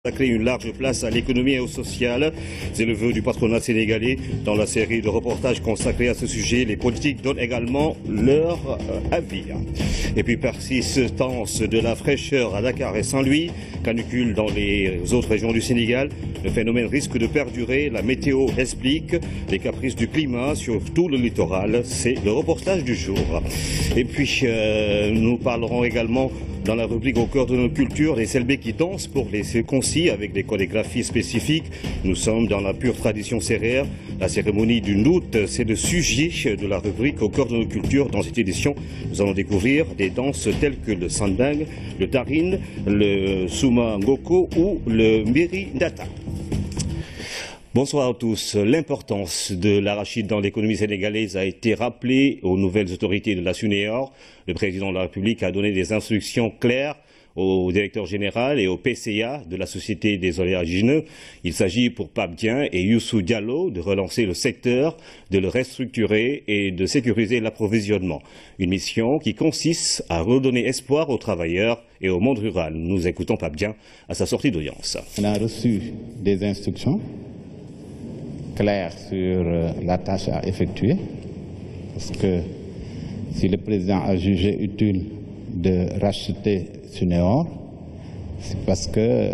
Consacrer une large place à l'économie et au social. C'est le vœu du patronat sénégalais. Dans la série de reportages consacrés à ce sujet, les politiques donnent également leur avis. Et puis persistance de la fraîcheur à Dakar et Saint-Louis, canicule dans les autres régions du Sénégal. Le phénomène risque de perdurer. La météo explique les caprices du climat sur tout le littoral. C'est le reportage du jour. Et puis nous parlerons également dans la rubrique au cœur de nos cultures, les Selbés qui dansent pour les circoncis avec des chorégraphies spécifiques. Nous sommes dans la pure tradition sérère. La cérémonie du Nout, c'est le sujet de la rubrique au cœur de nos cultures. Dans cette édition, nous allons découvrir des danses telles que le Sandang, le Tarin, le Souma Ngoko ou le Mbiri Ndata. Bonsoir à tous. L'importance de l'arachide dans l'économie sénégalaise a été rappelée aux nouvelles autorités de la SUNEOR. Le président de la République a donné des instructions claires au directeur général et au PCA de la Société des oléagineux. Il s'agit pour Pape Dieng et Youssou Diallo de relancer le secteur, de le restructurer et de sécuriser l'approvisionnement. Une mission qui consiste à redonner espoir aux travailleurs et au monde rural. Nous écoutons Pape Dieng à sa sortie d'audience. On a reçu des instructions clair sur la tâche à effectuer, parce que si le président a jugé utile de racheter SUNEOR, c'est parce que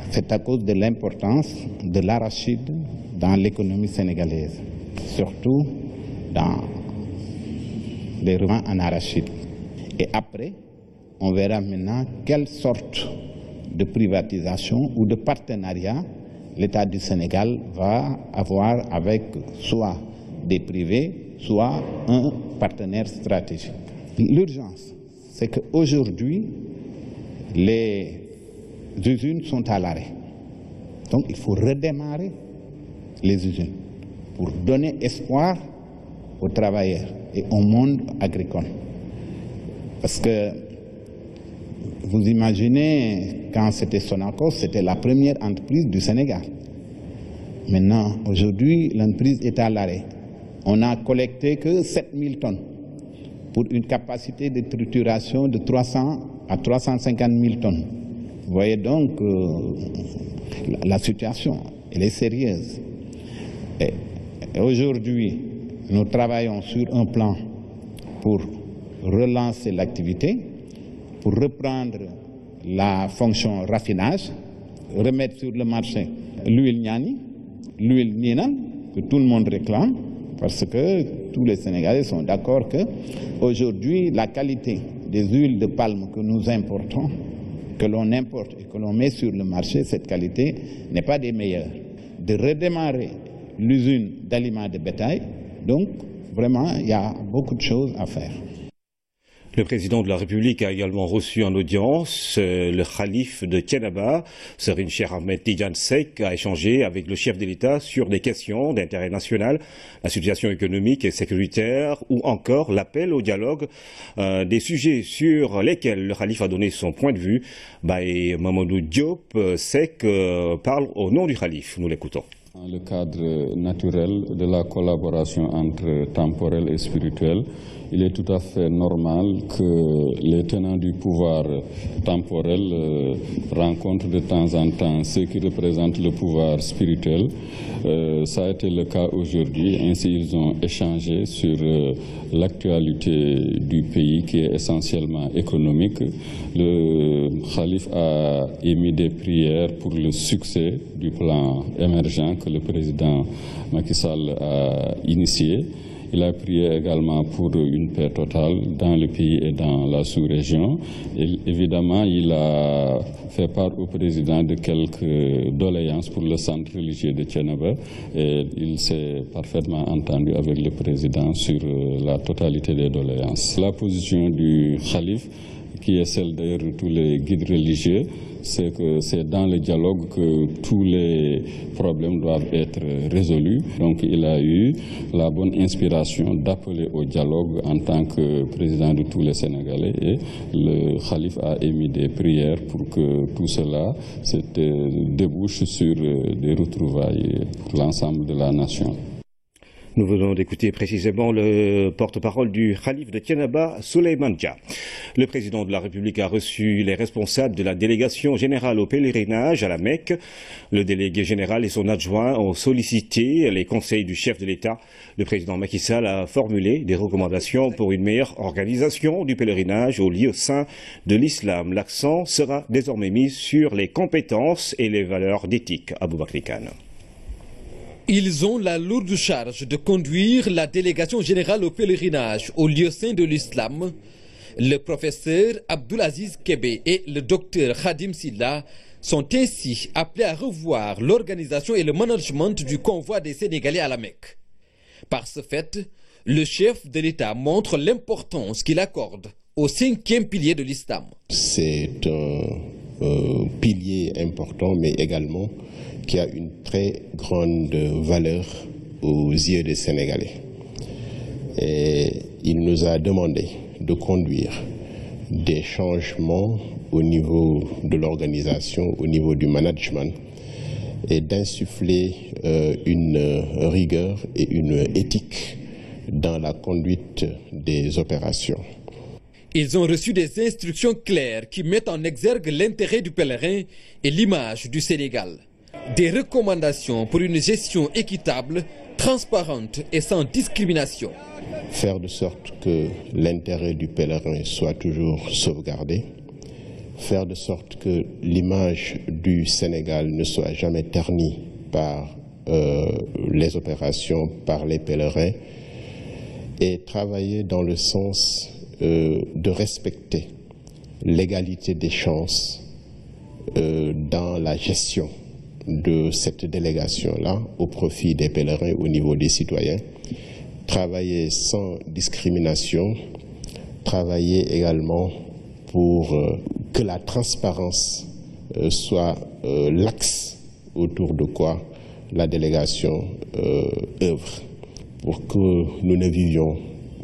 c'est à cause de l'importance de l'arachide dans l'économie sénégalaise, surtout dans les revends en arachide. Et après, on verra maintenant quelle sorte de privatisation ou de partenariat l'État du Sénégal va avoir avec soit des privés, soit un partenaire stratégique. L'urgence, c'est qu'aujourd'hui, les usines sont à l'arrêt. Donc il faut redémarrer les usines pour donner espoir aux travailleurs et au monde agricole. Parce que vous imaginez, quand c'était Sonacos, c'était la première entreprise du Sénégal. Maintenant, aujourd'hui, l'entreprise est à l'arrêt. On n'a collecté que 7000 tonnes pour une capacité de trituration de 300 à 350 000 tonnes. Vous voyez donc la situation, elle est sérieuse. Et aujourd'hui, nous travaillons sur un plan pour relancer l'activité, pour reprendre la fonction raffinage, remettre sur le marché l'huile Niani, l'huile Nina, que tout le monde réclame, parce que tous les Sénégalais sont d'accord qu'aujourd'hui, la qualité des huiles de palme que nous importons, que l'on importe et que l'on met sur le marché, cette qualité n'est pas des meilleures. De redémarrer l'usine d'aliments de bétail, donc vraiment, il y a beaucoup de choses à faire. Le président de la République a également reçu en audience le calife de Thiénaba, Serigne Cheikh Ahmed Tidiane Seck, a échangé avec le chef de l'État sur des questions d'intérêt national, la situation économique et sécuritaire ou encore l'appel au dialogue, des sujets sur lesquels le calife a donné son point de vue. Et Mamadou Diop Seck parle au nom du calife. Nous l'écoutons. Dans le cadre naturel de la collaboration entre temporel et spirituel, il est tout à fait normal que les tenants du pouvoir temporel rencontrent de temps en temps ceux qui représentent le pouvoir spirituel. Ça a été le cas aujourd'hui. Ainsi, ils ont échangé sur l'actualité du pays qui est essentiellement économique. Le calife a émis des prières pour le succès du plan émergent que le président Macky Sall a initié. Il a prié également pour une paix totale dans le pays et dans la sous-région. Évidemment, il a fait part au président de quelques doléances pour le centre religieux de Thiénaba et il s'est parfaitement entendu avec le président sur la totalité des doléances. La position du calife, qui est celle d'ailleurs de tous les guides religieux, c'est que c'est dans le dialogue que tous les problèmes doivent être résolus. Donc il a eu la bonne inspiration d'appeler au dialogue en tant que président de tous les Sénégalais et le calife a émis des prières pour que tout cela débouche sur des retrouvailles pour l'ensemble de la nation. Nous venons d'écouter précisément le porte-parole du Khalif de Thiénaba, Souleymane Dia. Le président de la République a reçu les responsables de la délégation générale au pèlerinage à la Mecque. Le délégué général et son adjoint ont sollicité les conseils du chef de l'État. Le président Macky Sall a formulé des recommandations pour une meilleure organisation du pèlerinage au lieu saint de l'islam. L'accent sera désormais mis sur les compétences et les valeurs d'éthique. Aboubakri Kane. Ils ont la lourde charge de conduire la délégation générale au pèlerinage au lieu saint de l'islam. Le professeur Abdulaziz Kébé et le docteur Khadim Silla sont ainsi appelés à revoir l'organisation et le management du convoi des Sénégalais à la Mecque. Par ce fait, le chef de l'État montre l'importance qu'il accorde au 5e pilier de l'islam. C'est un pilier important, mais également qui a une très grande valeur aux yeux des Sénégalais. Et il nous a demandé de conduire des changements au niveau de l'organisation, au niveau du management, et d'insuffler une rigueur et une éthique dans la conduite des opérations. Ils ont reçu des instructions claires qui mettent en exergue l'intérêt du pèlerin et l'image du Sénégal. Des recommandations pour une gestion équitable, transparente et sans discrimination. Faire de sorte que l'intérêt du pèlerin soit toujours sauvegardé. Faire de sorte que l'image du Sénégal ne soit jamais ternie par les opérations, par les pèlerins. Et travailler dans le sens de respecter l'égalité des chances dans la gestion de cette délégation-là au profit des pèlerins au niveau des citoyens, travailler sans discrimination, travailler également pour que la transparence soit l'axe autour de quoi la délégation œuvre, pour que nous ne vivions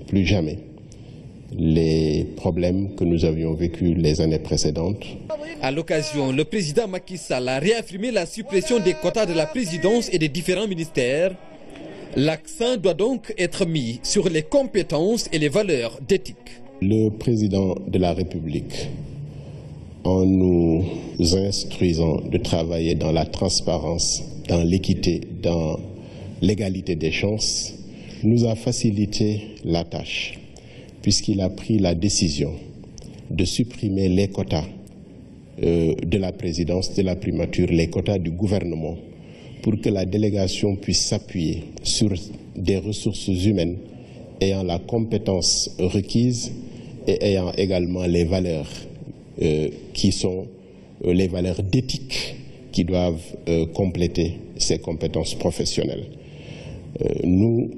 plus jamais les problèmes que nous avions vécus les années précédentes. À l'occasion, le président Macky Sall a réaffirmé la suppression des quotas de la présidence et des différents ministères. L'accent doit donc être mis sur les compétences et les valeurs d'éthique. Le président de la République, en nous instruisant de travailler dans la transparence, dans l'équité, dans l'égalité des chances, nous a facilité la tâche, puisqu'il a pris la décision de supprimer les quotas de la présidence, de la primature, les quotas du gouvernement, pour que la délégation puisse s'appuyer sur des ressources humaines ayant la compétence requise et ayant également les valeurs qui sont les valeurs d'éthique qui doivent compléter ces compétences professionnelles. Nous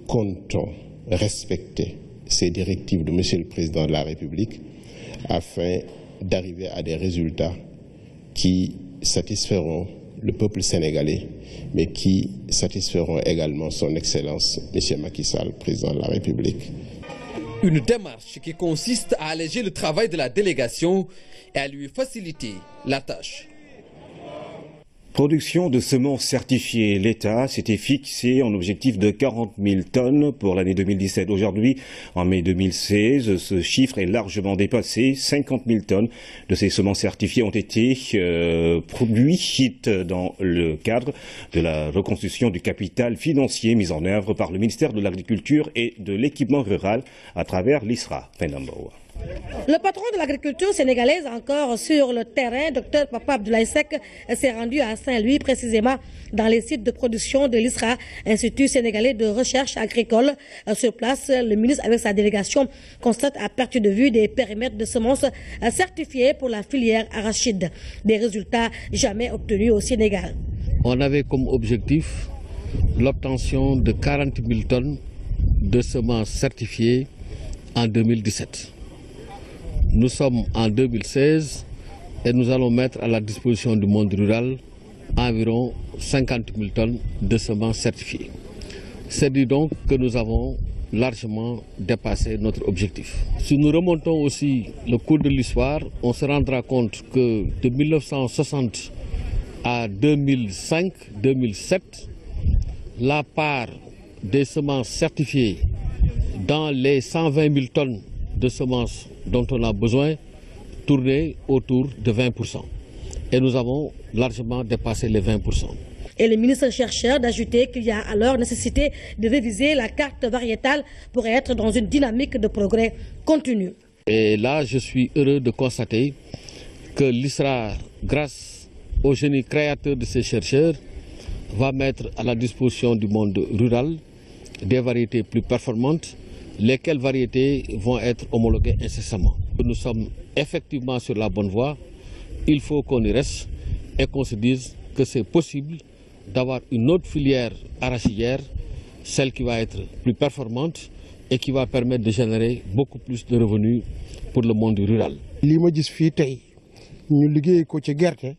comptons respecter ces directives de Monsieur le Président de la République afin d'arriver à des résultats qui satisferont le peuple sénégalais, mais qui satisferont également son Excellence, M. Macky Sall, Président de la République. Une démarche qui consiste à alléger le travail de la délégation et à lui faciliter la tâche. Production de semences certifiées. L'État s'était fixé en objectif de 40 000 tonnes pour l'année 2017. Aujourd'hui, en mai 2016, ce chiffre est largement dépassé. 50 000 tonnes de ces semences certifiées ont été produites dans le cadre de la reconstruction du capital financier mis en œuvre par le ministère de l'Agriculture et de l'Équipement rural à travers l'ISRA. Le patron de l'agriculture sénégalaise, encore sur le terrain, Dr Papa Abdoulaye Seck, s'est rendu à Saint-Louis, précisément dans les sites de production de l'ISRA, Institut sénégalais de recherche agricole. Sur place, le ministre, avec sa délégation, constate à perte de vue des périmètres de semences certifiés pour la filière arachide. Des résultats jamais obtenus au Sénégal. On avait comme objectif l'obtention de 40 000 tonnes de semences certifiées en 2017. Nous sommes en 2016 et nous allons mettre à la disposition du monde rural environ 50 000 tonnes de semences certifiées. C'est dit donc que nous avons largement dépassé notre objectif. Si nous remontons aussi le cours de l'histoire, on se rendra compte que de 1960 à 2005-2007, la part des semences certifiées dans les 120 000 tonnes de semences dont on a besoin tournait autour de 20%. Et nous avons largement dépassé les 20%. Et le ministre chercheur d'ajouter qu'il y a alors nécessité de réviser la carte variétale pour être dans une dynamique de progrès continu. Et là, je suis heureux de constater que l'ISRA, grâce au génie créateur de ces chercheurs, va mettre à la disposition du monde rural des variétés plus performantes, lesquelles variétés vont être homologuées incessamment. Nous sommes effectivement sur la bonne voie. Il faut qu'on y reste et qu'on se dise que c'est possible d'avoir une autre filière arachidière, celle qui va être plus performante et qui va permettre de générer beaucoup plus de revenus pour le monde rural. li ma gis fii tey ñu liggéey ko ci gerte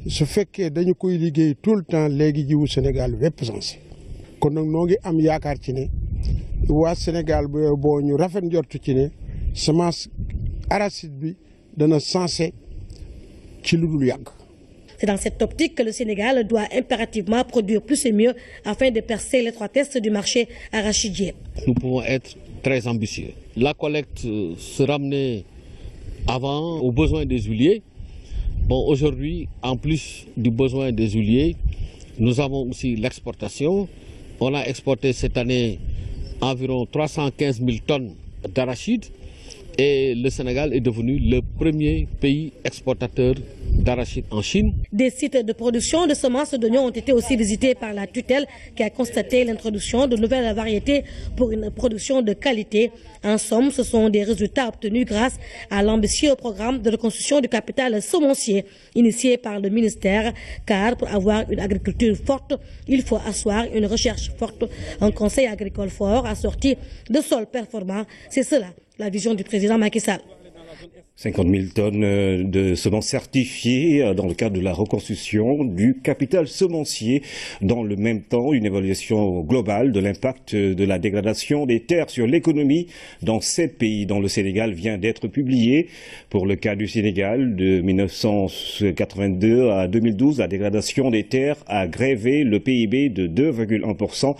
su fekkee dañu koy liggéey tout le temps léegi jiwu Sénégal wépp sens kon nag noo ngi am yaakaar ci ne waa Sénégal boo ñu rafet njortu ci ne semence arachide bi dana sensé ci lu dul yàgg. C'est dans cette optique que le Sénégal doit impérativement produire plus et mieux afin de percer l'étroitesse du marché arachidien. Nous pouvons être très ambitieux. La collecte se ramenait avant aux besoins des huiliers. Bon, aujourd'hui, en plus du besoin des huiliers, nous avons aussi l'exportation. On a exporté cette année environ 315 000 tonnes d'arachide et le Sénégal est devenu le premier pays exportateur d'arachide en Chine. Des sites de production de semences d'oignons ont été aussi visités par la tutelle qui a constaté l'introduction de nouvelles variétés pour une production de qualité. En somme, ce sont des résultats obtenus grâce à l'ambitieux programme de reconstruction du capital semencier initié par le ministère, car pour avoir une agriculture forte, il faut asseoir une recherche forte, un conseil agricole fort assorti de sols performants. C'est cela la vision du président Macky Sall. 50 000 tonnes de semences certifiées dans le cadre de la reconstruction du capital semencier. Dans le même temps, une évaluation globale de l'impact de la dégradation des terres sur l'économie dans 7 pays, dont le Sénégal, vient d'être publiée. Pour le cas du Sénégal, de 1982 à 2012, la dégradation des terres a grévé le PIB de 2,1%.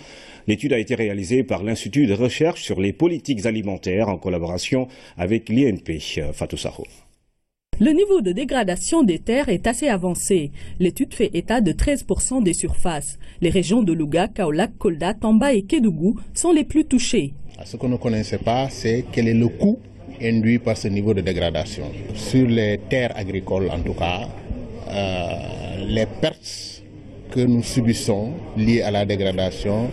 L'étude a été réalisée par l'Institut de recherche sur les politiques alimentaires en collaboration avec l'INP. Fatou Sakho. Le niveau de dégradation des terres est assez avancé. L'étude fait état de 13% des surfaces. Les régions de Louga, Kaolack, Kolda, Tamba et Kédougou sont les plus touchées. Ce qu'on ne connaissait pas, c'est quel est le coût induit par ce niveau de dégradation. Sur les terres agricoles, en tout cas, les pertes que nous subissons liées à la dégradation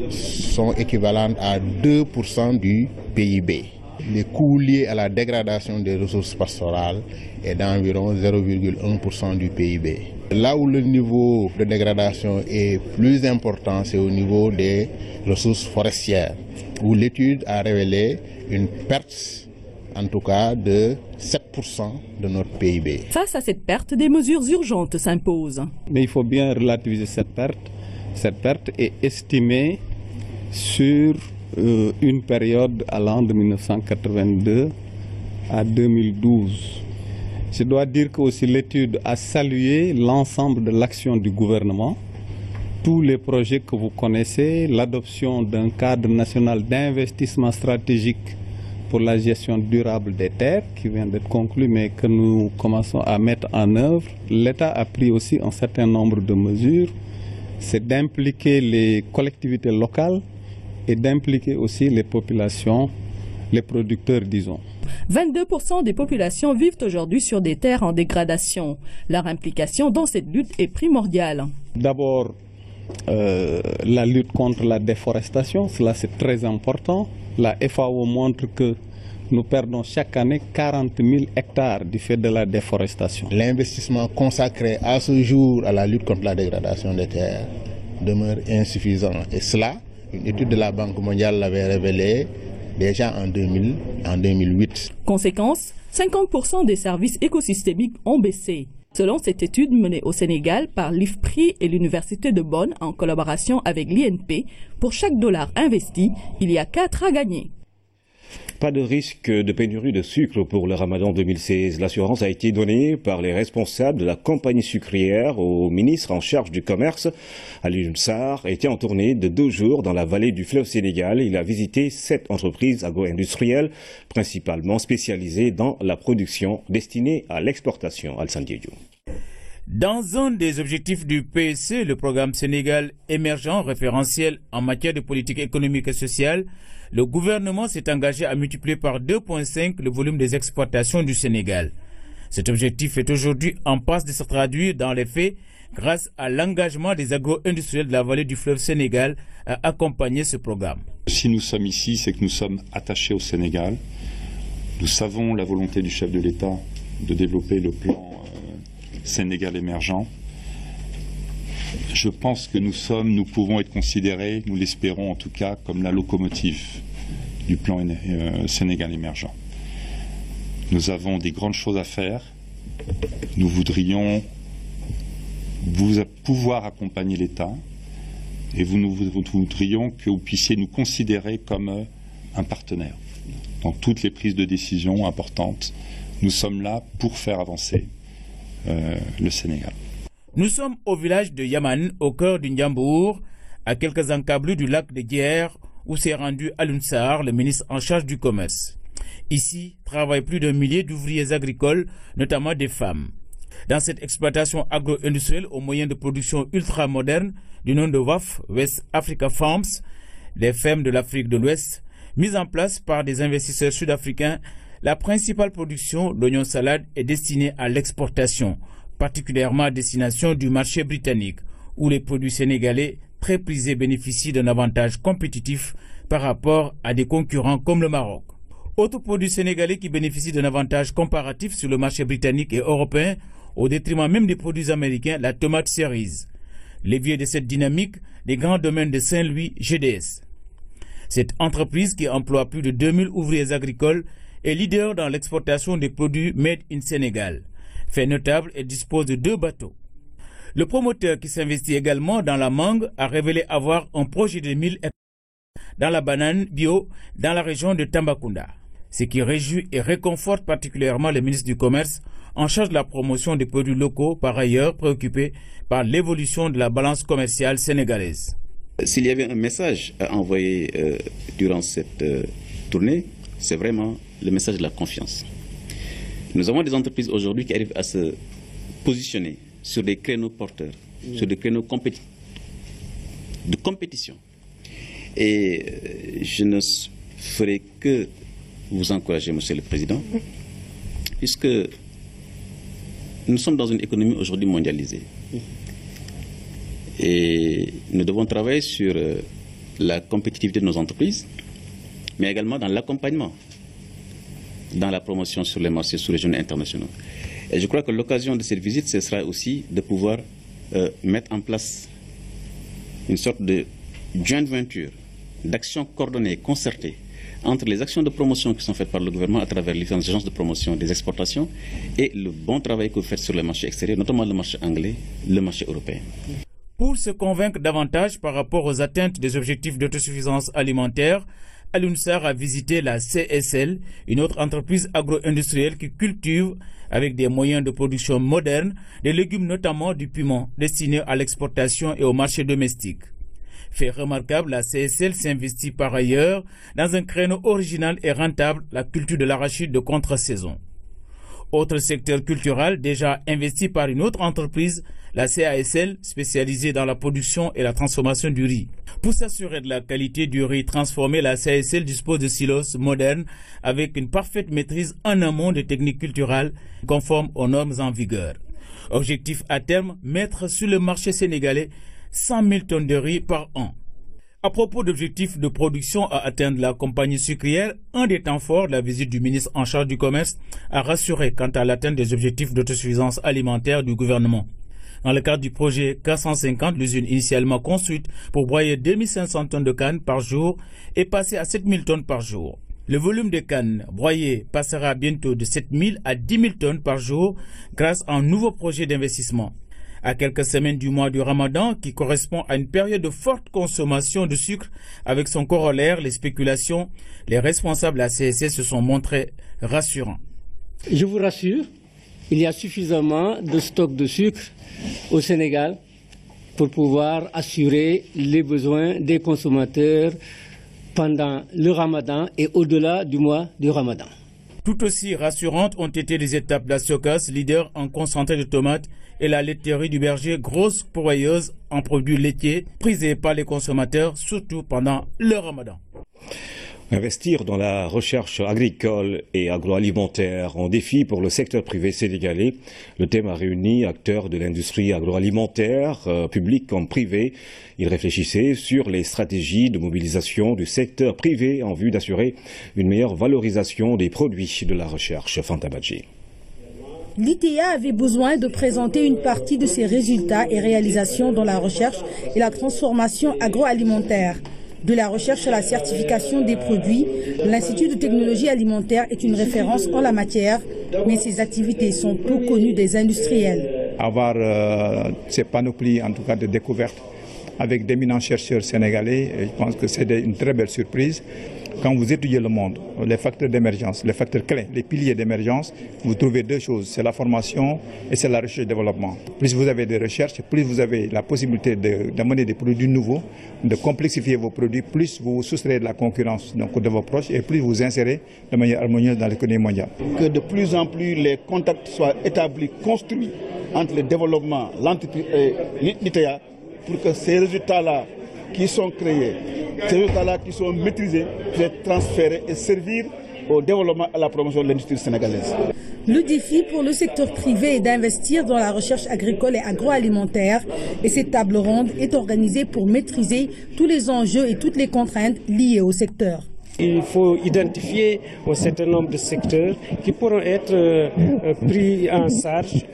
sont équivalentes à 2% du PIB. Les coûts liés à la dégradation des ressources pastorales est d'environ 0,1% du PIB. Là où le niveau de dégradation est plus important, c'est au niveau des ressources forestières, où l'étude a révélé une perte, en tout cas, de 7% de notre PIB. Face à cette perte, des mesures urgentes s'imposent. Mais il faut bien relativiser cette perte. Cette perte est estimée sur une période allant de 1982 à 2012. Je dois dire que aussi l'étude a salué l'ensemble de l'action du gouvernement, tous les projets que vous connaissez, l'adoption d'un cadre national d'investissement stratégique pour la gestion durable des terres qui vient d'être conclu mais que nous commençons à mettre en œuvre. L'État a pris aussi un certain nombre de mesures, c'est d'impliquer les collectivités locales et d'impliquer aussi les populations, les producteurs, disons. 22% des populations vivent aujourd'hui sur des terres en dégradation. Leur implication dans cette lutte est primordiale. D'abord, la lutte contre la déforestation, cela c'est très important. La FAO montre que nous perdons chaque année 40 000 hectares du fait de la déforestation. L'investissement consacré à ce jour à la lutte contre la dégradation des terres demeure insuffisant. Et cela, une étude de la Banque mondiale l'avait révélé déjà en 2008. Conséquence, 50% des services écosystémiques ont baissé. Selon cette étude menée au Sénégal par l'IFPRI et l'Université de Bonn en collaboration avec l'INP, pour chaque dollar investi, il y a 4 à gagner. Pas de risque de pénurie de sucre pour le Ramadan 2016. L'assurance a été donnée par les responsables de la compagnie sucrière au ministre en charge du commerce. Alioune Sarr était en tournée de 2 jours dans la vallée du fleuve Sénégal. Il a visité 7 entreprises agro-industrielles, principalement spécialisées dans la production destinée à l'exportation. Alassane Diédhiou. Dans un des objectifs du PSE, le programme Sénégal émergent référentiel en matière de politique économique et sociale, le gouvernement s'est engagé à multiplier par 2,5 le volume des exportations du Sénégal. Cet objectif est aujourd'hui en passe de se traduire dans les faits grâce à l'engagement des agro-industriels de la vallée du fleuve Sénégal à accompagner ce programme. Si nous sommes ici, c'est que nous sommes attachés au Sénégal. Nous savons la volonté du chef de l'État de développer le plan Sénégal émergent. Je pense que nous pouvons être considérés, nous l'espérons en tout cas, comme la locomotive du plan Sénégal émergent. Nous avons des grandes choses à faire. Nous voudrions pouvoir accompagner l'État et nous voudrions que vous puissiez nous considérer comme un partenaire. Dans toutes les prises de décision importantes, nous sommes là pour faire avancer le Sénégal. Nous sommes au village de Yaman, au cœur du Ndiambour, à quelques encablures du lac de Guière, où s'est rendu Alioune Sarr, le ministre en charge du commerce. Ici, travaillent plus d'1 millier d'ouvriers agricoles, notamment des femmes. Dans cette exploitation agro-industrielle aux moyens de production ultra-moderne du nom de WAF, West Africa Farms, des fermes de l'Afrique de l'Ouest, mise en place par des investisseurs sud-africains, la principale production, l'oignon salade, est destinée à l'exportation, particulièrement à destination du marché britannique, où les produits sénégalais très prisés bénéficient d'un avantage compétitif par rapport à des concurrents comme le Maroc. Autre produit sénégalais qui bénéficie d'un avantage comparatif sur le marché britannique et européen, au détriment même des produits américains, la tomate cerise. L'évier de cette dynamique, des grands domaines de Saint-Louis, GDS. Cette entreprise qui emploie plus de 2000 ouvriers agricoles est leader dans l'exportation des produits made in Sénégal. Fait notable, elle dispose de 2 bateaux. Le promoteur qui s'investit également dans la mangue a révélé avoir un projet de 1000 hectares dans la banane bio dans la région de Tambacounda. Ce qui réjouit et réconforte particulièrement le ministre du Commerce en charge de la promotion des produits locaux, par ailleurs préoccupé par l'évolution de la balance commerciale sénégalaise. S'il y avait un message à envoyer durant cette tournée, c'est vraiment le message de la confiance. Nous avons des entreprises aujourd'hui qui arrivent à se positionner sur des créneaux porteurs, sur des créneaux de compétition. Et je ne ferai que vous encourager, Monsieur le Président, puisque nous sommes dans une économie aujourd'hui mondialisée. Et nous devons travailler sur la compétitivité de nos entreprises, mais également dans l'accompagnement, dans la promotion sur les marchés sous-régionaux et internationaux. Et je crois que l'occasion de cette visite, ce sera aussi de pouvoir mettre en place une sorte de joint venture, d'action coordonnée, concertée, entre les actions de promotion qui sont faites par le gouvernement à travers les différentes agences de promotion des exportations et le bon travail que vous faites sur les marchés extérieurs, notamment le marché anglais, le marché européen. Pour se convaincre davantage par rapport aux atteintes des objectifs d'autosuffisance alimentaire, Alioune Sarr a visité la CSL, une autre entreprise agro-industrielle qui cultive, avec des moyens de production modernes, des légumes notamment du piment, destinés à l'exportation et au marché domestique. Fait remarquable, la CSL s'investit par ailleurs dans un créneau original et rentable, la culture de l'arachide de contre-saison. Autre secteur culturel déjà investi par une autre entreprise, la CASL, spécialisée dans la production et la transformation du riz. Pour s'assurer de la qualité du riz transformé, la CASL dispose de silos modernes avec une parfaite maîtrise en amont des techniques culturelles conformes aux normes en vigueur. Objectif à terme, mettre sur le marché sénégalais 100 000 tonnes de riz par an. À propos d'objectifs de production à atteindre la compagnie sucrière, un des temps forts de la visite du ministre en charge du commerce a rassuré quant à l'atteinte des objectifs d'autosuffisance alimentaire du gouvernement. Dans le cadre du projet K150, l'usine initialement construite pour broyer 2500 tonnes de canne par jour est passée à 7000 tonnes par jour. Le volume de canne broyée passera bientôt de 7000 à 10 000 tonnes par jour grâce à un nouveau projet d'investissement. À quelques semaines du mois du Ramadan, qui correspond à une période de forte consommation de sucre, avec son corollaire, les spéculations, les responsables de la CSE se sont montrés rassurants. Je vous rassure, il y a suffisamment de stocks de sucre au Sénégal pour pouvoir assurer les besoins des consommateurs pendant le Ramadan et au-delà du mois du Ramadan. Tout aussi rassurantes ont été les étapes de la Socas, leader en concentré de tomates, et la laiterie du Berger, grosse pourvoyeuse en produits laitiers, prisée par les consommateurs, surtout pendant le Ramadan. Investir dans la recherche agricole et agroalimentaire, un défi pour le secteur privé sénégalais. Le thème a réuni acteurs de l'industrie agroalimentaire, public comme privé. Ils réfléchissaient sur les stratégies de mobilisation du secteur privé en vue d'assurer une meilleure valorisation des produits de la recherche. Fanta Badji. L'ITA avait besoin de présenter une partie de ses résultats et réalisations dans la recherche et la transformation agroalimentaire. De la recherche à la certification des produits, l'Institut de technologie alimentaire est une référence en la matière, mais ses activités sont peu connues des industriels. Avoir ces panoplies, en tout cas de découverte, avec d'éminents chercheurs sénégalais, je pense que c'est une très belle surprise. Quand vous étudiez le monde, les facteurs d'émergence, les facteurs clés, les piliers d'émergence, vous trouvez deux choses, c'est la formation et c'est la recherche et le développement. Plus vous avez des recherches, plus vous avez la possibilité d'amener des produits nouveaux, de complexifier vos produits, plus vous vous soustrayez de la concurrence donc, de vos proches et plus vous insérez de manière harmonieuse dans l'économie mondiale. Que de plus en plus les contacts soient établis, construits entre le développement, l'entreprise et l'ITA pour que ces résultats-là qui sont créés, ces résultats-là qui sont maîtrisés, puissent être transférés et servir au développement et à la promotion de l'industrie sénégalaise. Le défi pour le secteur privé est d'investir dans la recherche agricole et agroalimentaire et cette table ronde est organisée pour maîtriser tous les enjeux et toutes les contraintes liées au secteur. Il faut identifier un certain nombre de secteurs qui pourront être pris en charge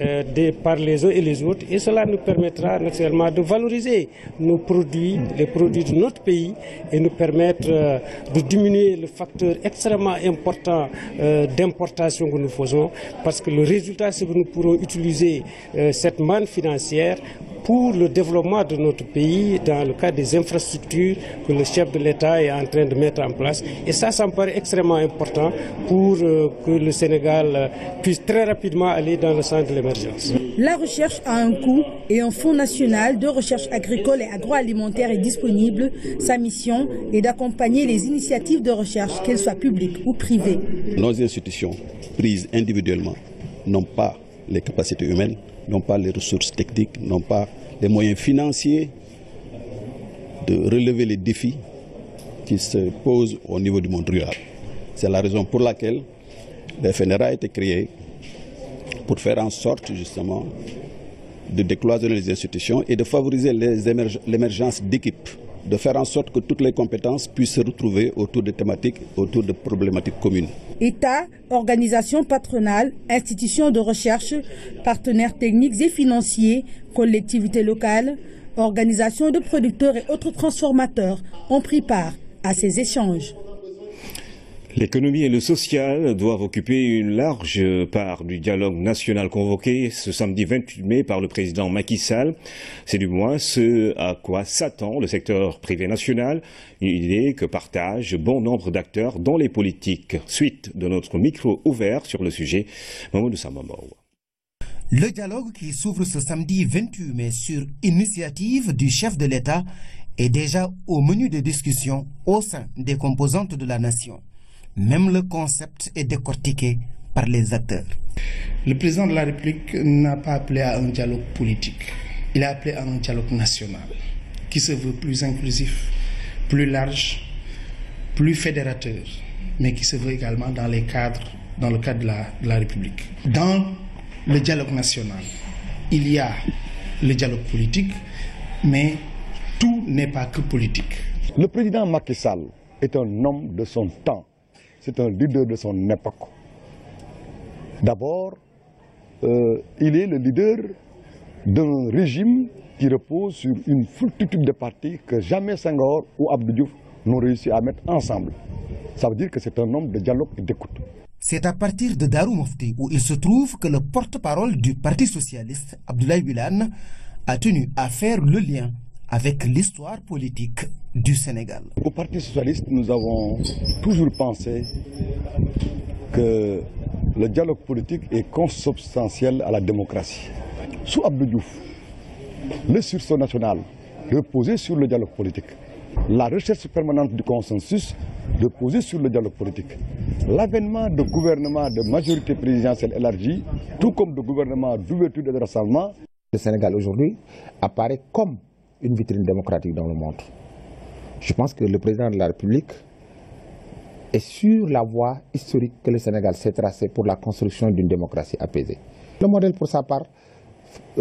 par les uns et les autres et cela nous permettra naturellement de valoriser nos produits, les produits de notre pays et nous permettre de diminuer le facteur extrêmement important d'importation que nous faisons parce que le résultat c'est que nous pourrons utiliser cette manne financière pour le développement de notre pays dans le cadre des infrastructures que le chef de l'État est en train de mettre en place. Et ça me paraît extrêmement important pour que le Sénégal puisse très rapidement aller dans le sens de l'émergence. La recherche a un coût et un fonds national de recherche agricole et agroalimentaire est disponible. Sa mission est d'accompagner les initiatives de recherche, qu'elles soient publiques ou privées. Nos institutions prises individuellement n'ont pas les capacités humaines, n'ont pas les ressources techniques, n'ont pas les moyens financiers de relever les défis qui se posent au niveau du monde rural. C'est la raison pour laquelle le FNRA a été créé pour faire en sorte justement de décloisonner les institutions et de favoriser l'émergence d'équipes, de faire en sorte que toutes les compétences puissent se retrouver autour de thématiques, autour de problématiques communes. État, organisations patronales, institutions de recherche, partenaires techniques et financiers, collectivités locales, organisations de producteurs et autres transformateurs ont pris part à ces échanges. L'économie et le social doivent occuper une large part du dialogue national convoqué ce samedi 28 mai par le président Macky Sall. C'est du moins ce à quoi s'attend le secteur privé national, une idée que partagent bon nombre d'acteurs dans les politiques. Suite de notre micro ouvert sur le sujet, Mamadou Samambo. Le dialogue qui s'ouvre ce samedi 28 mai sur initiative du chef de l'État est déjà au menu de discussion au sein des composantes de la nation. Même le concept est décortiqué par les acteurs. Le président de la République n'a pas appelé à un dialogue politique. Il a appelé à un dialogue national qui se veut plus inclusif, plus large, plus fédérateur, mais qui se veut également dans le cadre de la République. Dans le dialogue national, il y a le dialogue politique, mais tout n'est pas que politique. Le président Macky Sall est un homme de son temps. C'est un leader de son époque. D'abord, il est le leader d'un régime qui repose sur une foultitude de partis que jamais Senghor ou Abdou Diouf n'ont réussi à mettre ensemble. Ça veut dire que c'est un homme de dialogue et d'écoute. C'est à partir de Darou Mofti, où il se trouve, que le porte-parole du Parti socialiste, Abdoulaye Wilane, a tenu à faire le lien avec l'histoire politique du Sénégal. Au Parti socialiste, nous avons toujours pensé que le dialogue politique est consubstantiel à la démocratie. Sous Abdou Diouf, le sursaut national reposait sur le dialogue politique. La recherche permanente du consensus reposait sur le dialogue politique. L'avènement de gouvernements de majorité présidentielle élargie, tout comme de gouvernements d'ouverture et de rassemblement. Le Sénégal aujourd'hui apparaît comme une vitrine démocratique dans le monde. Je pense que le président de la République est sur la voie historique que le Sénégal s'est tracée pour la construction d'une démocratie apaisée. Le modèle, pour sa part,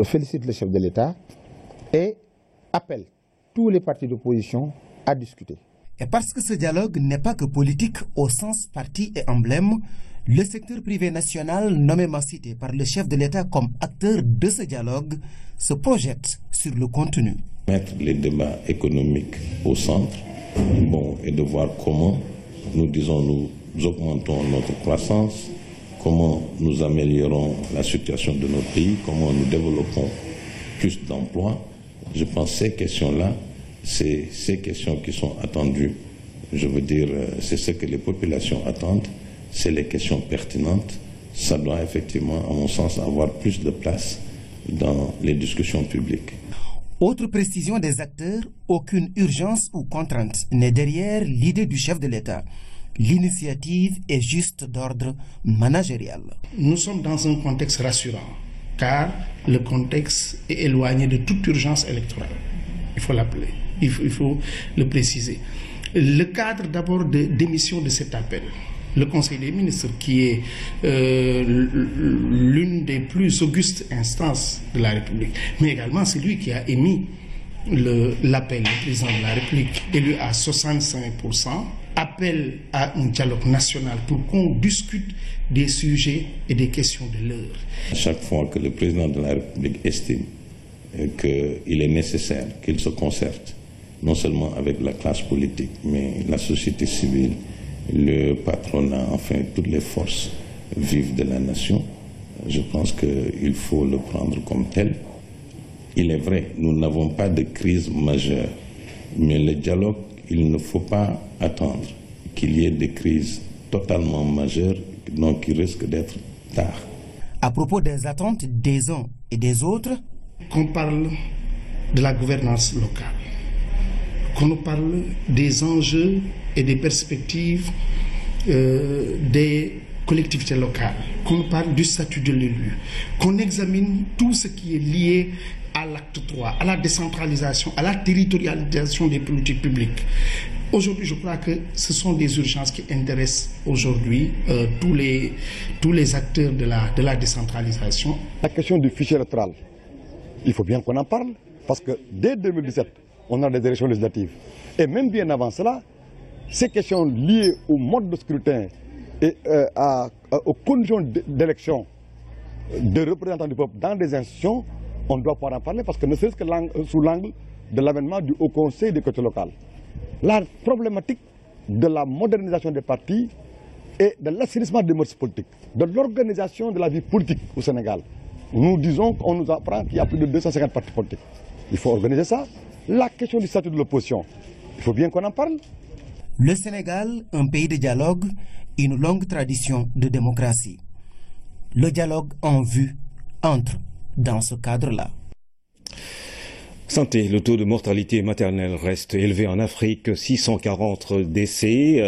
félicite le chef de l'État et appelle tous les partis d'opposition à discuter. Et parce que ce dialogue n'est pas que politique au sens parti et emblème, le secteur privé national, nommément cité par le chef de l'État comme acteur de ce dialogue, se projette sur le contenu. Mettre les débats économiques au centre, et de voir comment nous augmentons notre croissance, comment nous améliorons la situation de notre pays, comment nous développons plus d'emplois. Je pense que ces questions-là, c'est ces questions qui sont attendues. Je veux dire, c'est ce que les populations attendent, c'est les questions pertinentes. Ça doit effectivement, à mon sens, avoir plus de place dans les discussions publiques. Autre précision des acteurs, aucune urgence ou contrainte n'est derrière l'idée du chef de l'État. L'initiative est juste d'ordre managérial. Nous sommes dans un contexte rassurant, car le contexte est éloigné de toute urgence électorale. Il faut l'appeler, il faut le préciser. Le cadre d'abord d'émission de cet appel, le Conseil des ministres, qui est l'une des plus augustes instances de la République, mais également c'est lui qui a émis l'appel, le président de la République, élu à 65%, appelle à un dialogue national pour qu'on discute des sujets et des questions de l'heure. Chaque fois que le président de la République estime qu'il est nécessaire qu'il se concerte, non seulement avec la classe politique, mais la société civile, le patronat, enfin toutes les forces vives de la nation, je pense qu'il faut le prendre comme tel. Il est vrai, nous n'avons pas de crise majeure, mais le dialogue, il ne faut pas attendre qu'il y ait des crises totalement majeures, donc qui risquent d'être tard. À propos des attentes des uns et des autres, qu'on parle de la gouvernance locale, qu'on nous parle des enjeux et des perspectives des collectivités locales, qu'on parle du statut de l'élu, qu'on examine tout ce qui est lié à l'acte 3, à la décentralisation, à la territorialisation des politiques publiques. Aujourd'hui, je crois que ce sont des urgences qui intéressent aujourd'hui tous les acteurs de la décentralisation. La question du fichier électoral, il faut bien qu'on en parle, parce que dès 2017, on a des élections législatives. Et même bien avant cela, ces questions liées au mode de scrutin et aux conditions d'élection de représentants du peuple dans des institutions, on doit pouvoir en parler, parce que ne serait-ce que sous l'angle de l'avènement du Haut Conseil des côtés locales. La problématique de la modernisation des partis et de l'assainissement des mœurs politiques, de l'organisation de la vie politique au Sénégal. Nous disons qu'on nous apprend qu'il y a plus de 250 partis politiques. Il faut organiser ça. La question du statut de l'opposition, il faut bien qu'on en parle. Le Sénégal, un pays de dialogue, une longue tradition de démocratie. Le dialogue en vue entre dans ce cadre-là. Santé, le taux de mortalité maternelle reste élevé en Afrique. 640 décès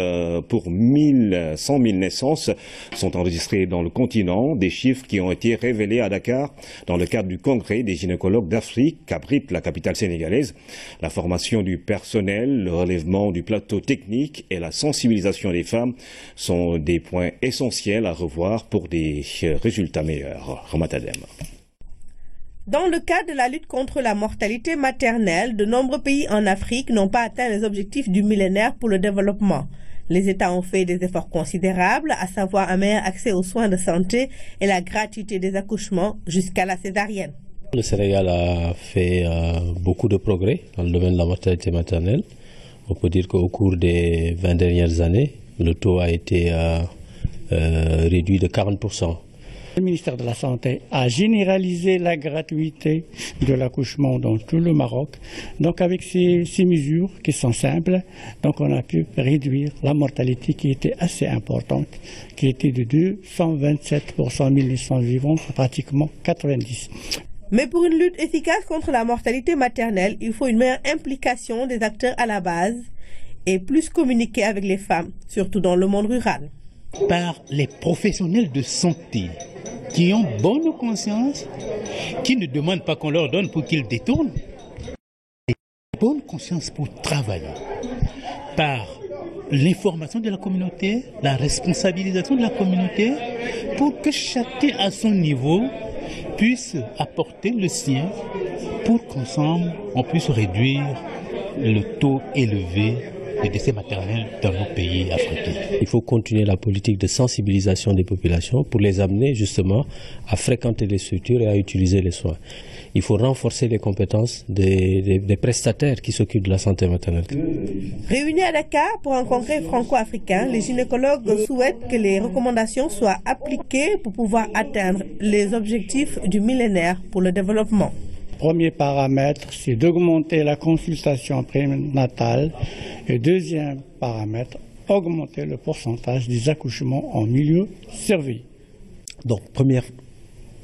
pour 100 000 naissances sont enregistrés dans le continent. Des chiffres qui ont été révélés à Dakar dans le cadre du congrès des gynécologues d'Afrique qu'abrite la capitale sénégalaise. La formation du personnel, le relèvement du plateau technique et la sensibilisation des femmes sont des points essentiels à revoir pour des résultats meilleurs. Ramatadem. Dans le cadre de la lutte contre la mortalité maternelle, de nombreux pays en Afrique n'ont pas atteint les objectifs du millénaire pour le développement. Les États ont fait des efforts considérables, à savoir un meilleur accès aux soins de santé et la gratuité des accouchements jusqu'à la césarienne. Le Sénégal a fait beaucoup de progrès dans le domaine de la mortalité maternelle. On peut dire qu'au cours des 20 dernières années, le taux a été réduit de 40%. Le ministère de la Santé a généralisé la gratuité de l'accouchement dans tout le Maroc. Donc avec ces mesures qui sont simples, donc on a pu réduire la mortalité qui était assez importante, qui était de 227 pour 100 000 naissances vivantes, pratiquement 90. Mais pour une lutte efficace contre la mortalité maternelle, il faut une meilleure implication des acteurs à la base et plus communiquer avec les femmes, surtout dans le monde rural. Par les professionnels de santé qui ont bonne conscience, qui ne demandent pas qu'on leur donne pour qu'ils détournent, et bonne conscience pour travailler. Par l'information de la communauté, la responsabilisation de la communauté, pour que chacun à son niveau puisse apporter le sien pour qu'ensemble on puisse réduire le taux élevé de décès maternels dans nos pays africains. Il faut continuer la politique de sensibilisation des populations pour les amener justement à fréquenter les structures et à utiliser les soins. Il faut renforcer les compétences des prestataires qui s'occupent de la santé maternelle. Réunis à Dakar pour un congrès franco-africain, les gynécologues souhaitent que les recommandations soient appliquées pour pouvoir atteindre les objectifs du millénaire pour le développement. Premier paramètre, c'est d'augmenter la consultation prénatale. Et deuxième paramètre, augmenter le pourcentage des accouchements en milieu surveillé. Donc, première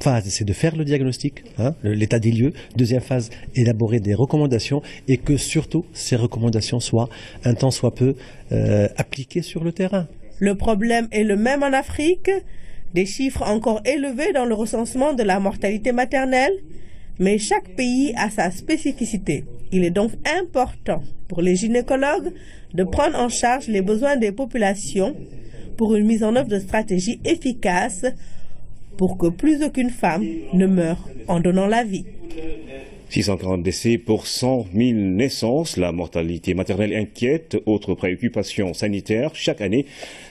phase, c'est de faire le diagnostic, l'état des lieux. Deuxième phase, élaborer des recommandations et que surtout, ces recommandations soient, un temps soit peu, appliquées sur le terrain. Le problème est le même en Afrique, des chiffres encore élevés dans le recensement de la mortalité maternelle. Mais chaque pays a sa spécificité. Il est donc important pour les gynécologues de prendre en charge les besoins des populations pour une mise en œuvre de stratégies efficaces pour que plus aucune femme ne meure en donnant la vie. 640 décès pour 100 000 naissances. La mortalité maternelle inquiète. Autre préoccupation sanitaire. Chaque année,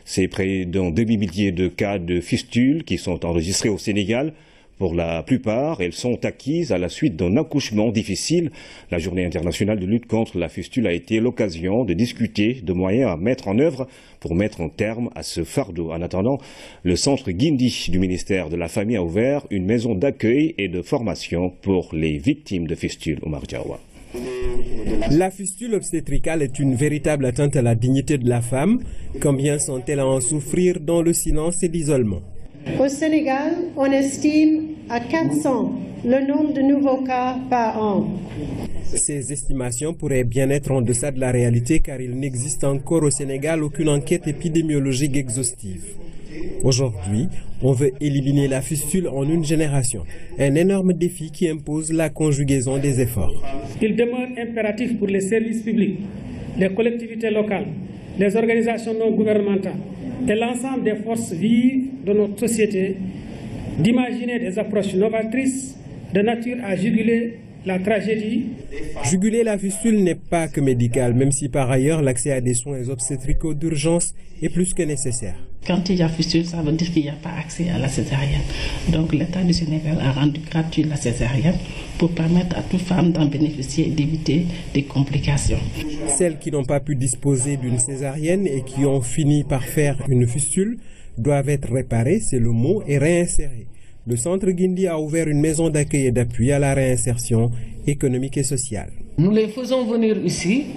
c'est près d'un demi-millier de cas de fistules qui sont enregistrés au Sénégal. Pour la plupart, elles sont acquises à la suite d'un accouchement difficile. La Journée internationale de lutte contre la fistule a été l'occasion de discuter de moyens à mettre en œuvre pour mettre un terme à ce fardeau. En attendant, le centre Guindi du ministère de la Famille a ouvert une maison d'accueil et de formation pour les victimes de fistules. Omar Diawa. La fistule obstétricale est une véritable atteinte à la dignité de la femme. Combien sont-elles à en souffrir dans le silence et l'isolement? Au Sénégal, on estime à 400 le nombre de nouveaux cas par an. Ces estimations pourraient bien être en deçà de la réalité car il n'existe encore au Sénégal aucune enquête épidémiologique exhaustive. Aujourd'hui, on veut éliminer la fistule en une génération. Un énorme défi qui impose la conjugaison des efforts. Il demeure impératif pour les services publics, les collectivités locales, les organisations non gouvernementales et l'ensemble des forces vives de notre société d'imaginer des approches novatrices de nature à juguler la tragédie. Juguler la fistule n'est pas que médical, même si par ailleurs l'accès à des soins obstétricaux d'urgence est plus que nécessaire. Quand il y a fistule, ça veut dire qu'il n'y a pas accès à la césarienne. Donc l'État du Sénégal a rendu gratuit la césarienne pour permettre à toute femme d'en bénéficier et d'éviter des complications. Celles qui n'ont pas pu disposer d'une césarienne et qui ont fini par faire une fistule doivent être réparées, c'est le mot, et réinsérées. Le centre Guindi a ouvert une maison d'accueil et d'appui à la réinsertion économique et sociale. Nous les faisons venir ici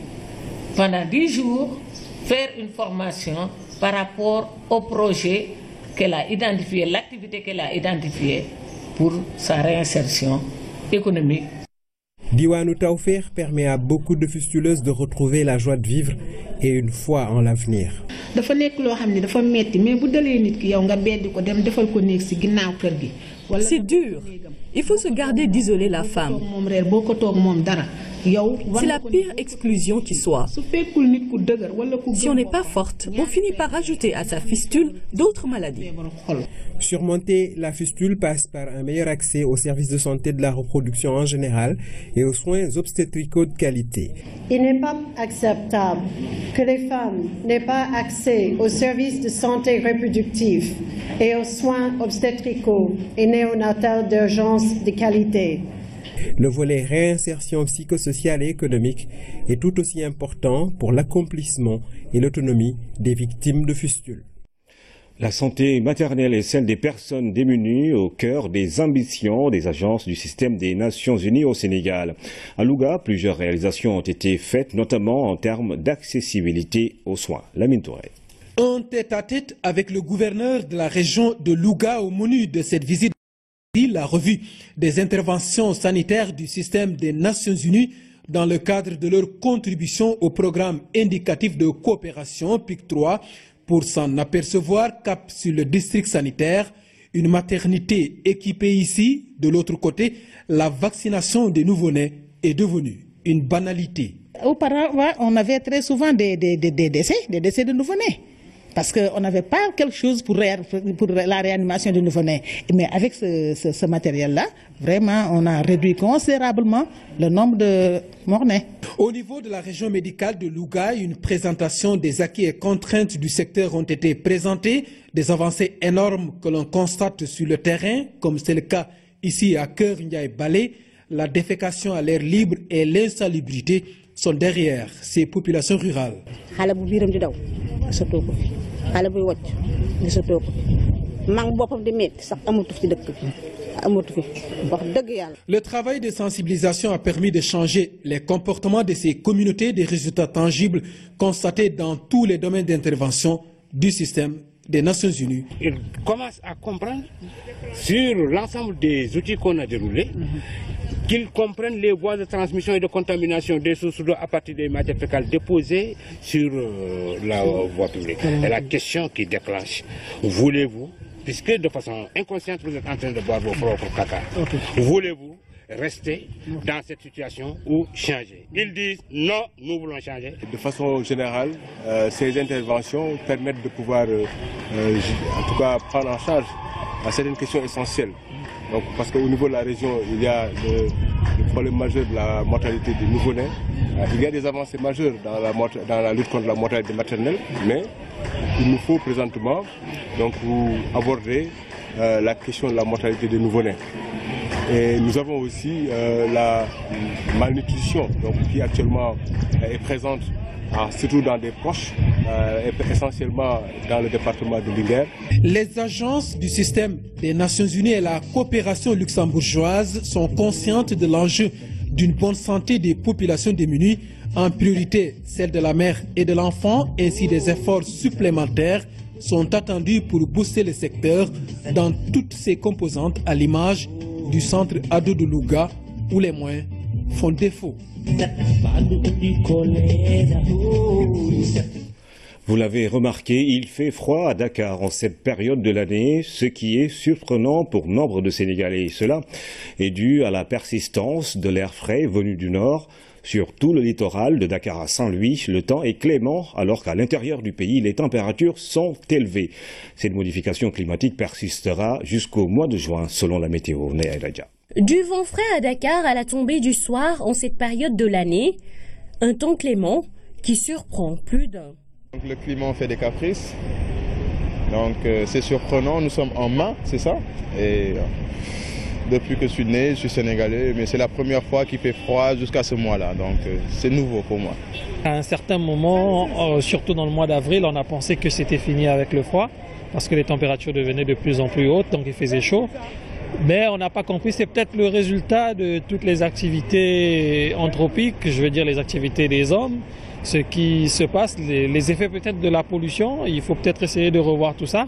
pendant 10 jours faire une formation par rapport au projet qu'elle a identifié, l'activité qu'elle a identifiée pour sa réinsertion économique. Diwaanou Tawfekh permet à beaucoup de fistuleuses de retrouver la joie de vivre et une foi en l'avenir. C'est dur. Il faut se garder d'isoler la femme. C'est la pire exclusion qui soit. Si on n'est pas forte, on finit par ajouter à sa fistule d'autres maladies. Surmonter la fistule passe par un meilleur accès aux services de santé de la reproduction en général et aux soins obstétricaux de qualité. Il n'est pas acceptable que les femmes n'aient pas accès aux services de santé reproductive et aux soins obstétricaux et néonatals d'urgence de qualité. Le volet réinsertion psychosociale et économique est tout aussi important pour l'accomplissement et l'autonomie des victimes de fistules. La santé maternelle et celle des personnes démunies au cœur des ambitions des agences du système des Nations Unies au Sénégal. À Louga, plusieurs réalisations ont été faites, notamment en termes d'accessibilité aux soins. Lamine Touré. Un tête-à-tête avec le gouverneur de la région de Louga au menu de cette visite. La revue des interventions sanitaires du système des Nations Unies dans le cadre de leur contribution au programme indicatif de coopération PIC 3 pour s'en apercevoir cap sur le district sanitaire, une maternité équipée ici. De l'autre côté, la vaccination des nouveau-nés est devenue une banalité. Auparavant, on avait très souvent des décès de nouveau-nés. Parce qu'on n'avait pas quelque chose pour la réanimation du nouveau-né. Mais avec ce matériel-là, vraiment, on a réduit considérablement le nombre de morts-nés. Au niveau de la région médicale de Louga, une présentation des acquis et contraintes du secteur ont été présentées. Des avancées énormes que l'on constate sur le terrain, comme c'est le cas ici à Keur Ndiaye-Balé. La défécation à l'air libre et l'insalubrité sont derrière ces populations rurales. Le travail de sensibilisation a permis de changer les comportements de ces communautés, des résultats tangibles constatés dans tous les domaines d'intervention du système des Nations Unies. Ils commencent à comprendre sur l'ensemble des outils qu'on a déroulés, qu'ils comprennent les voies de transmission et de contamination des sources d'eau à partir des matières fécales déposées sur la voie publique. Et la question qui déclenche, voulez-vous, puisque de façon inconsciente vous êtes en train de boire vos propres caca, voulez-vous rester dans cette situation ou changer? Ils disent non, nous voulons changer. De façon générale, ces interventions permettent de pouvoir en tout cas prendre en charge certaines questions essentielles. Donc, parce qu'au niveau de la région, il y a le problème majeur de la mortalité des nouveau-nés. Il y a des avancées majeures dans la lutte contre la mortalité maternelle, mais il nous faut présentement donc, aborder la question de la mortalité des nouveau-nés. Et nous avons aussi la malnutrition donc, qui actuellement est présente surtout dans des poches, essentiellement dans le département de Linguère. Les agences du système des Nations Unies et la coopération luxembourgeoise sont conscientes de l'enjeu d'une bonne santé des populations démunies, en priorité celle de la mère et de l'enfant, ainsi des efforts supplémentaires sont attendus pour booster le secteur dans toutes ses composantes à l'image du centre ado de Louga où les moyens font défaut. Vous l'avez remarqué, il fait froid à Dakar en cette période de l'année, ce qui est surprenant pour nombre de Sénégalais. Cela est dû à la persistance de l'air frais venu du nord. Sur tout le littoral de Dakar à Saint-Louis, le temps est clément alors qu'à l'intérieur du pays, les températures sont élevées. Cette modification climatique persistera jusqu'au mois de juin selon la météo. Néa Eladja. Du vent frais à Dakar à la tombée du soir en cette période de l'année, un temps clément qui surprend plus d'un. Le climat fait des caprices, donc c'est surprenant, nous sommes en mai, c'est ça, et depuis que je suis né, je suis sénégalais, mais c'est la première fois qu'il fait froid jusqu'à ce mois-là, donc c'est nouveau pour moi. À un certain moment, surtout dans le mois d'avril, on a pensé que c'était fini avec le froid, parce que les températures devenaient de plus en plus hautes, donc il faisait chaud. Mais on n'a pas compris, c'est peut-être le résultat de toutes les activités anthropiques, je veux dire les activités des hommes, ce qui se passe, les effets peut-être de la pollution, il faut peut-être essayer de revoir tout ça.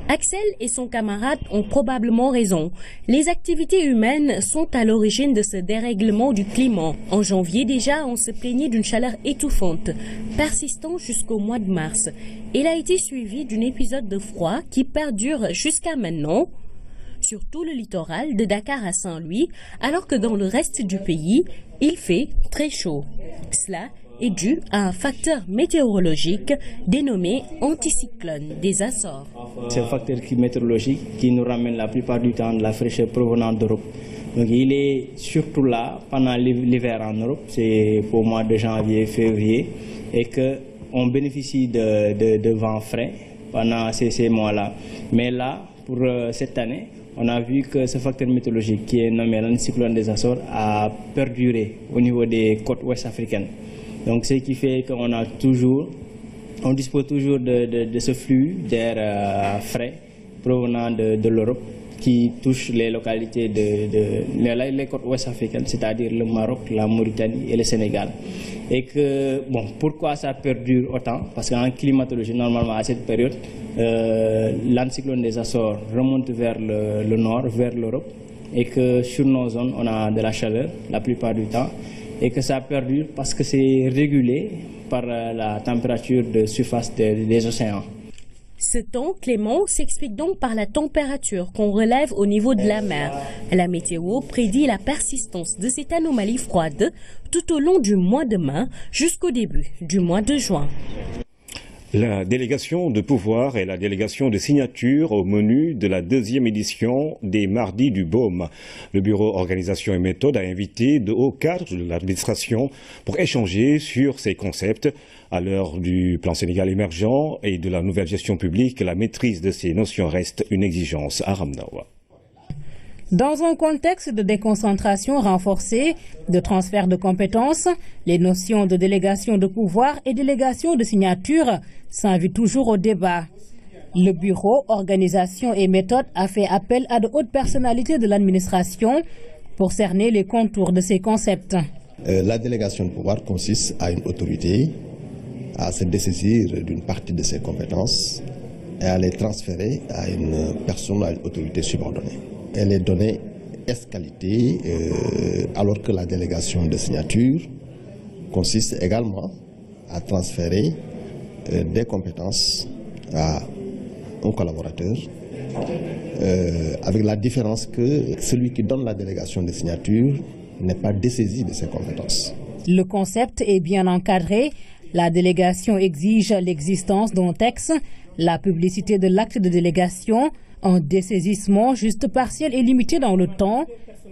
Axel et son camarade ont probablement raison. Les activités humaines sont à l'origine de ce dérèglement du climat. En janvier déjà, on se plaignait d'une chaleur étouffante, persistant jusqu'au mois de mars. Il a été suivi d'un épisode de froid qui perdure jusqu'à maintenant, sur tout le littoral de Dakar à Saint-Louis, alors que dans le reste du pays, il fait très chaud. Cela est dû à un facteur météorologique dénommé anticyclone des Açores. C'est un facteur météorologique qui nous ramène la plupart du temps de la fraîcheur provenant d'Europe. Donc il est surtout là pendant l'hiver en Europe, c'est au mois de janvier, février, et qu'on bénéficie de vents frais pendant ces mois-là. Mais là, pour cette année, on a vu que ce facteur météorologique qui est nommé l'anticyclone des Açores a perduré au niveau des côtes ouest africaines. Donc ce qui fait qu'on a toujours On dispose toujours de ce flux d'air frais provenant de l'Europe qui touche les localités les côtes ouest africaines, c'est-à-dire le Maroc, la Mauritanie et le Sénégal. Et que, bon, pourquoi ça perdure autant? Parce qu'en climatologie, normalement, à cette période, l'anticyclone des Açores remonte vers le nord, vers l'Europe, et que sur nos zones, on a de la chaleur la plupart du temps, et que ça perdure parce que c'est régulé par la température de surface des océans. Ce temps clément s'explique donc par la température qu'on relève au niveau de la mer. La météo prédit la persistance de cette anomalie froide tout au long du mois de mai jusqu'au début du mois de juin. La délégation de pouvoir et la délégation de signature au menu de la 2e édition des Mardis du Baume. Le bureau organisation et méthode a invité de hauts cadres de l'administration pour échanger sur ces concepts. À l'heure du plan Sénégal émergent et de la nouvelle gestion publique, la maîtrise de ces notions reste une exigence à Ramnawa. Dans un contexte de déconcentration renforcée, de transfert de compétences, les notions de délégation de pouvoir et délégation de signature s'invitent toujours au débat. Le bureau, organisation et méthode a fait appel à de hautes personnalités de l'administration pour cerner les contours de ces concepts. La délégation de pouvoir consiste à une autorité à se dessaisir d'une partie de ses compétences et à les transférer à une personne, à une autorité subordonnée. Elle est donnée escalité, alors que la délégation de signature consiste également à transférer des compétences à un collaborateur, avec la différence que celui qui donne la délégation de signature n'est pas dessaisi de ses compétences. Le concept est bien encadré. La délégation exige l'existence d'un texte, la publicité de l'acte de délégation, un dessaisissement juste partiel et limité dans le temps,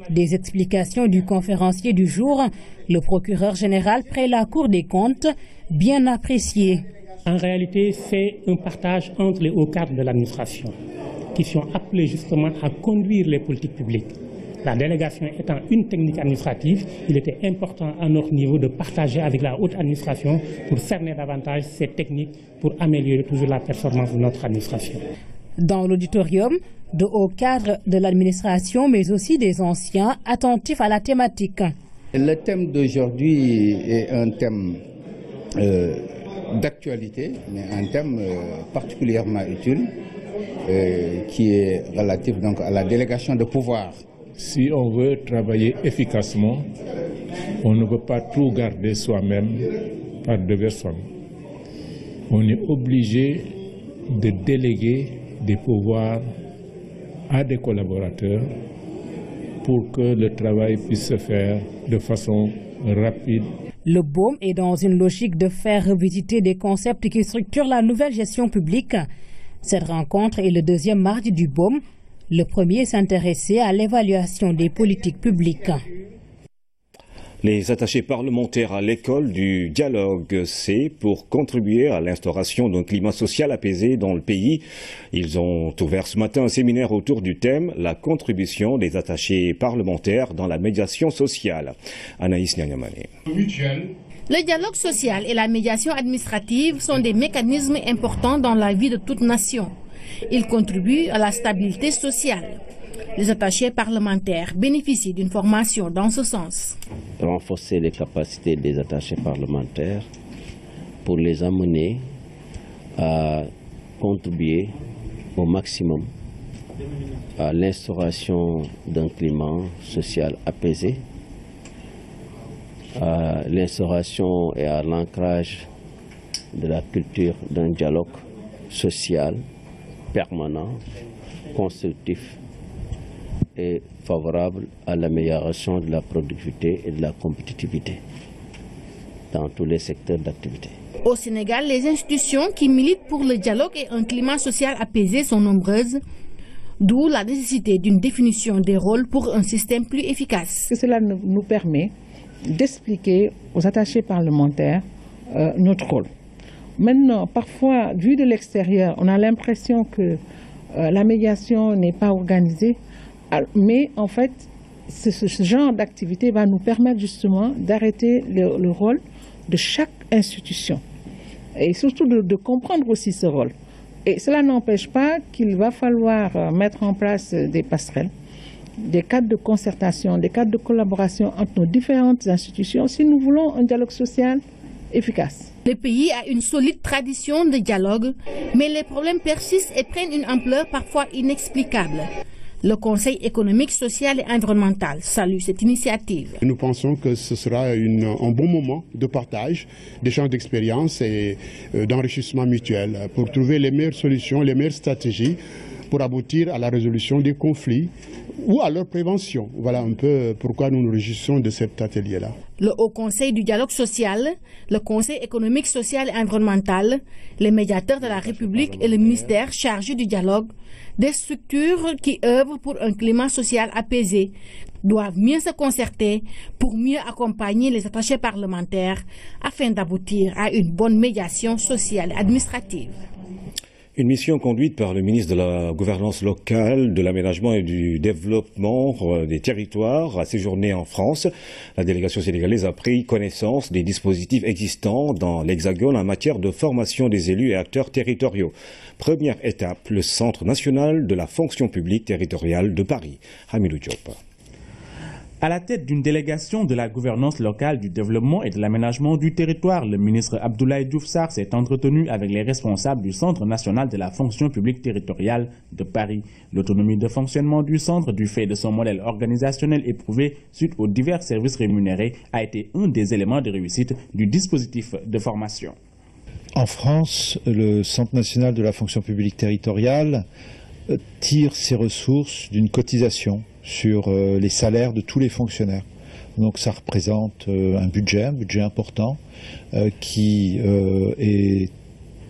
des explications du conférencier du jour, le procureur général près la Cour des comptes, bien apprécié. En réalité, c'est un partage entre les hauts cadres de l'administration qui sont appelés justement à conduire les politiques publiques. La délégation étant une technique administrative, il était important à notre niveau de partager avec la haute administration pour cerner davantage ces techniques pour améliorer toujours la performance de notre administration. Dans l'auditorium, de hauts cadres de l'administration, mais aussi des anciens attentifs à la thématique. Le thème d'aujourd'hui est un thème d'actualité, mais un thème particulièrement utile, qui est relatif donc à la délégation de pouvoir. Si on veut travailler efficacement, on ne peut pas tout garder soi-même par devers soi-même. On est obligé de déléguer des pouvoirs à des collaborateurs pour que le travail puisse se faire de façon rapide. Le Baume est dans une logique de faire revisiter des concepts qui structurent la nouvelle gestion publique. Cette rencontre est le 2e mardi du Baume. Le premier s'intéressait à l'évaluation des politiques publiques. Les attachés parlementaires à l'école du dialogue, c'est pour contribuer à l'instauration d'un climat social apaisé dans le pays. Ils ont ouvert ce matin un séminaire autour du thème « La contribution des attachés parlementaires dans la médiation sociale ». Anaïs Nyanyamane. Le dialogue social et la médiation administrative sont des mécanismes importants dans la vie de toute nation. Ils contribuent à la stabilité sociale. Les attachés parlementaires bénéficient d'une formation dans ce sens. Renforcer les capacités des attachés parlementaires pour les amener à contribuer au maximum à l'instauration d'un climat social apaisé, à l'instauration et à l'ancrage de la culture d'un dialogue social permanent, constructif et favorable à l'amélioration de la productivité et de la compétitivité dans tous les secteurs d'activité. Au Sénégal, les institutions qui militent pour le dialogue et un climat social apaisé sont nombreuses, d'où la nécessité d'une définition des rôles pour un système plus efficace. Cela nous permet d'expliquer aux attachés parlementaires notre rôle. Maintenant, parfois, vu de l'extérieur, on a l'impression que la médiation n'est pas organisée, mais en fait, ce genre d'activité va nous permettre justement d'arrêter le rôle de chaque institution. et surtout de comprendre aussi ce rôle. Et cela n'empêche pas qu'il va falloir mettre en place des passerelles, des cadres de concertation, des cadres de collaboration entre nos différentes institutions si nous voulons un dialogue social efficace. Le pays a une solide tradition de dialogue, mais les problèmes persistent et prennent une ampleur parfois inexplicable. Le Conseil économique, social et environnemental salue cette initiative. Nous pensons que ce sera un bon moment de partage, d'échange d'expériences et d'enrichissement mutuel pour trouver les meilleures solutions, les meilleures stratégies pour aboutir à la résolution des conflits ou à leur prévention. Voilà un peu pourquoi nous nous réjouissons de cet atelier-là. Le Haut Conseil du dialogue social, le Conseil économique, social et environnemental, les médiateurs de la République et le ministère chargé du dialogue, des structures qui œuvrent pour un climat social apaisé, doivent mieux se concerter pour mieux accompagner les attachés parlementaires afin d'aboutir à une bonne médiation sociale et administrative. Une mission conduite par le ministre de la Gouvernance locale, de l'aménagement et du développement des territoires a séjourné en France. La délégation sénégalaise a pris connaissance des dispositifs existants dans l'Hexagone en matière de formation des élus et acteurs territoriaux. Première étape, le Centre national de la fonction publique territoriale de Paris. Hamidou Diop. À la tête d'une délégation de la gouvernance locale, du développement et de l'aménagement du territoire, le ministre Abdoulaye Diouf Sarr s'est entretenu avec les responsables du Centre national de la fonction publique territoriale de Paris. L'autonomie de fonctionnement du centre, du fait de son modèle organisationnel éprouvé suite aux divers services rémunérés, a été un des éléments de réussite du dispositif de formation. En France, le Centre national de la fonction publique territoriale tire ses ressources d'une cotisation sur les salaires de tous les fonctionnaires. Donc ça représente un budget important qui est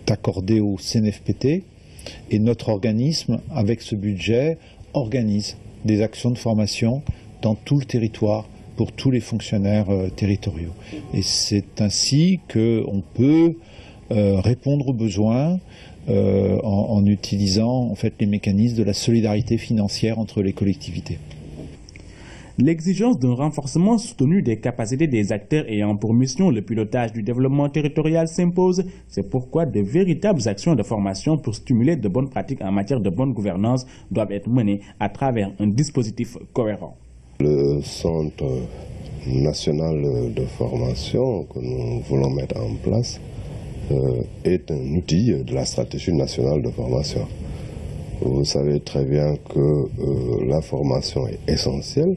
accordé au CNFPT et notre organisme, avec ce budget, organise des actions de formation dans tout le territoire pour tous les fonctionnaires territoriaux. Et c'est ainsi qu'on peut répondre aux besoins en utilisant en fait les mécanismes de la solidarité financière entre les collectivités. L'exigence d'un renforcement soutenu des capacités des acteurs ayant pour mission le pilotage du développement territorial s'impose. C'est pourquoi de véritables actions de formation pour stimuler de bonnes pratiques en matière de bonne gouvernance doivent être menées à travers un dispositif cohérent. Le Centre national de formation que nous voulons mettre en place est un outil de la stratégie nationale de formation. Vous savez très bien que la formation est essentielle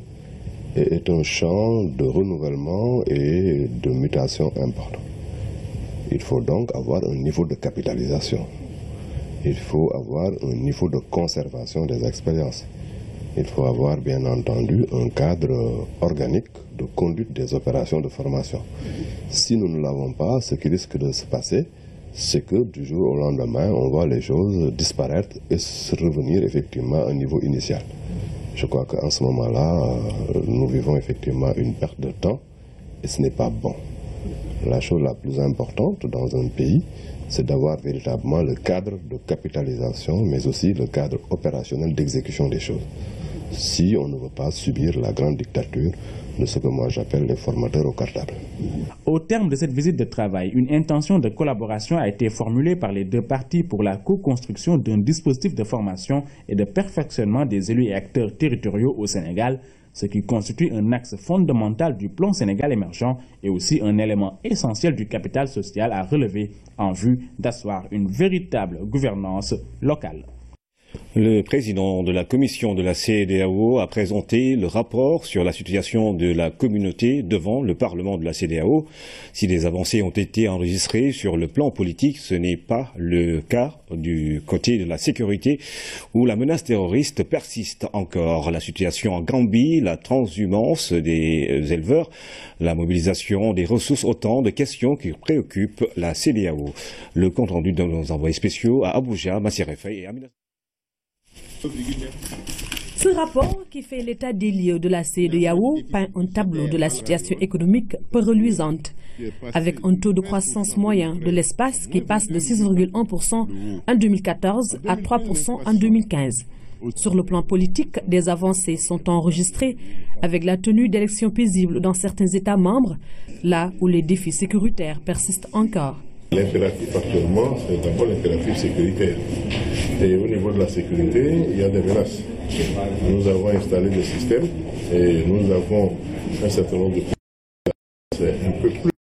et est un champ de renouvellement et de mutation important. Il faut donc avoir un niveau de capitalisation. Il faut avoir un niveau de conservation des expériences. Il faut avoir bien entendu un cadre organique de conduite des opérations de formation. Si nous ne l'avons pas, ce qui risque de se passer, c'est que du jour au lendemain, on voit les choses disparaître et se revenir effectivement à un niveau initial. Je crois qu'en ce moment-là, nous vivons effectivement une perte de temps et ce n'est pas bon. La chose la plus importante dans un pays, c'est d'avoir véritablement le cadre de capitalisation, mais aussi le cadre opérationnel d'exécution des choses. Si on ne veut pas subir la grande dictature de ce que moi j'appelle les formateurs au cartable. Au terme de cette visite de travail, une intention de collaboration a été formulée par les deux parties pour la co-construction d'un dispositif de formation et de perfectionnement des élus et acteurs territoriaux au Sénégal, ce qui constitue un axe fondamental du plan Sénégal émergent et aussi un élément essentiel du capital social à relever en vue d'asseoir une véritable gouvernance locale. Le président de la commission de la CEDEAO a présenté le rapport sur la situation de la communauté devant le Parlement de la CEDEAO. Si des avancées ont été enregistrées sur le plan politique, ce n'est pas le cas du côté de la sécurité où la menace terroriste persiste encore. La situation en Gambie, la transhumance des éleveurs, la mobilisation des ressources, autant de questions qui préoccupent la CEDEAO. Le compte rendu de nos envoyés spéciaux à Abuja, Massiré et Amina. Ce rapport qui fait l'état des lieux de la CEDEAO peint un tableau de la situation économique peu reluisante, avec un taux de croissance moyen de l'espace qui passe de 6,1% en 2014 à 3% en 2015. Sur le plan politique, des avancées sont enregistrées avec la tenue d'élections paisibles dans certains États membres, là où les défis sécuritaires persistent encore. L'impératif actuellement, c'est d'abord l'impératif sécuritaire. Et au niveau de la sécurité, il y a des menaces. Nous avons installé des systèmes et nous avons un certain nombre de... C'est un peu plus